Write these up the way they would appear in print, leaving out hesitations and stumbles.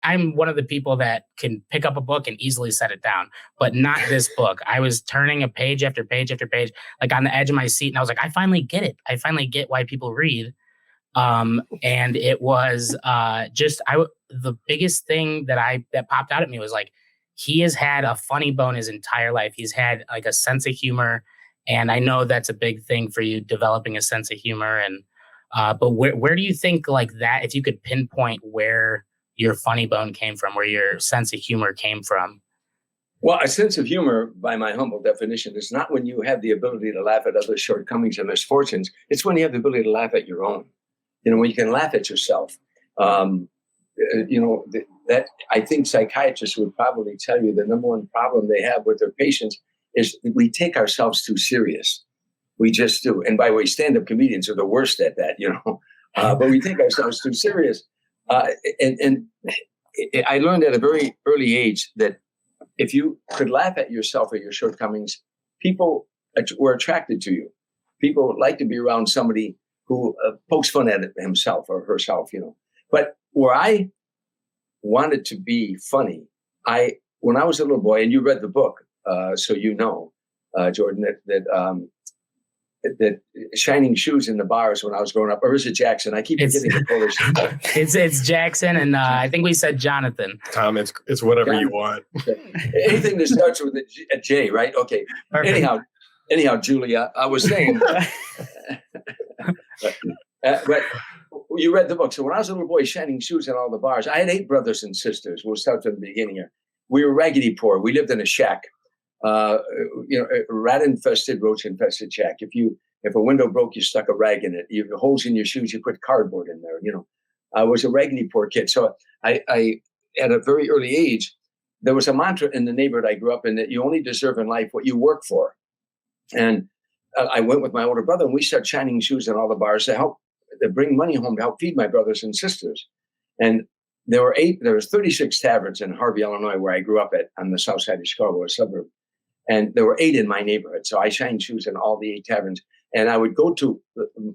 I'm one of the people that can pick up a book and easily set it down, but not this book. I was turning a page after page after page, like on the edge of my seat. And I was like, I finally get it. I finally get why people read. And it was the biggest thing that popped out at me was like, he has had a funny bone his entire life. He's had like a sense of humor. And I know that's a big thing for you, developing a sense of humor. And, but where do you think like that, if you could pinpoint where your funny bone came from, where your sense of humor came from? Well, a sense of humor, by my humble definition, is not when you have the ability to laugh at others' shortcomings and misfortunes. It's when you have the ability to laugh at your own. When you can laugh at yourself. That I think psychiatrists would probably tell you the number one problem they have with their patients is we take ourselves too serious. We just do. And by the way, stand-up comedians are the worst at that, but we take ourselves too serious. And I learned at a very early age that if you could laugh at yourself or your shortcomings, people were attracted to you. People like to be around somebody who pokes fun at himself or herself, But where I wanted to be funny, when I was a little boy, and you read the book, so Jordan, that shining shoes in the bars when I was growing up, or is it Jackson? I keep forgetting the Polish. It's Jackson, and I think we said Jonathan. Tom, it's whatever you want. Anything that starts with a J, right? Okay. Perfect. Anyhow, Julia, I was saying, but you read the book. So when I was a little boy, shining shoes in all the bars, I had 8 brothers and sisters. We'll start from the beginning here. We were raggedy poor. We lived in a shack. A rat-infested, roach-infested shack. If a window broke, you stuck a rag in it. You have holes in your shoes, you put cardboard in there. I was a raggedy poor kid. So I at a very early age, there was a mantra in the neighborhood I grew up in that you only deserve in life what you work for. And I went with my older brother, and we started shining shoes in all the bars to bring money home to help feed my brothers and sisters. And there was 36 taverns in Harvey, Illinois, where I grew up on the south side of Chicago, a suburb. And there were 8 in my neighborhood. So I shined shoes in all the 8 taverns. And I would go to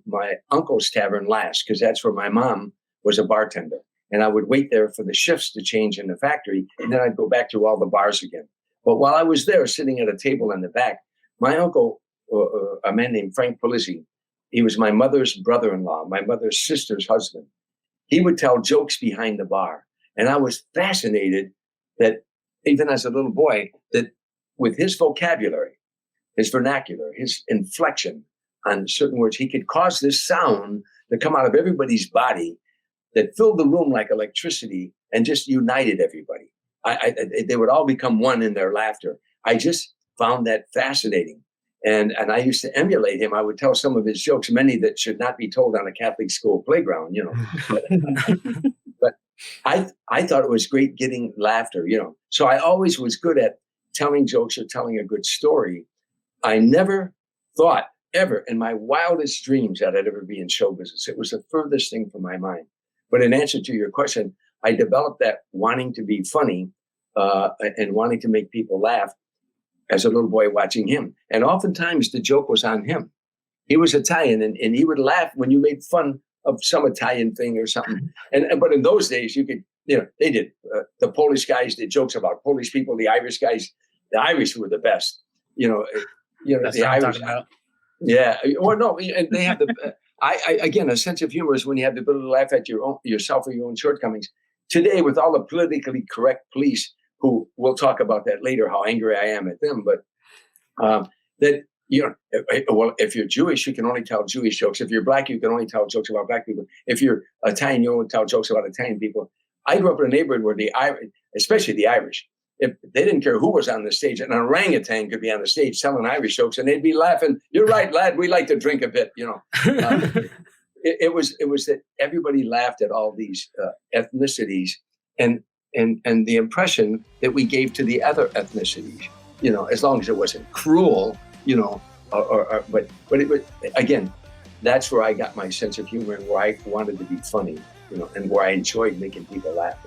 my uncle's tavern last, because that's where my mom was a bartender. And I would wait there for the shifts to change in the factory. And then I'd go back to all the bars again. But while I was there sitting at a table in the back, my uncle, a man named Frank Sinatra, he was my mother's brother-in-law, my mother's sister's husband. He would tell jokes behind the bar. And I was fascinated that even as a little boy, that with his vocabulary, his vernacular, his inflection on certain words, he could cause this sound to come out of everybody's body that filled the room like electricity and just united everybody. They would all become one in their laughter. I just found that fascinating. And I used to emulate him. I would tell some of his jokes, many that should not be told on a Catholic school playground, But I thought it was great getting laughter, So I always was good at telling jokes or telling a good story. I never thought ever in my wildest dreams that I'd ever be in show business. It was the furthest thing from my mind. But in answer to your question, I developed that wanting to be funny and wanting to make people laugh as a little boy watching him. And oftentimes the joke was on him. He was Italian and he would laugh when you made fun of some Italian thing or something. But in those days, you could, they did. The Polish guys did jokes about Polish people. The Irish guys, the Irish were the best. That's the Irish. About. Yeah. Well, no, and they have again, a sense of humor is when you have the ability to laugh at yourself or your own shortcomings. Today, with all the politically correct police, who we'll talk about that later, how angry I am at them, but if you're Jewish, you can only tell Jewish jokes. If you're Black, you can only tell jokes about Black people. If you're Italian, you only tell jokes about Italian people. I grew up in a neighborhood where especially the Irish, if they didn't care who was on the stage, an orangutan could be on the stage telling Irish jokes, and they'd be laughing. You're right, lad. We like to drink a bit, It was that everybody laughed at all these ethnicities, and the impression that we gave to the other ethnicities, as long as it wasn't cruel, but it was, again, that's where I got my sense of humor and where I wanted to be funny, and where I enjoyed making people laugh.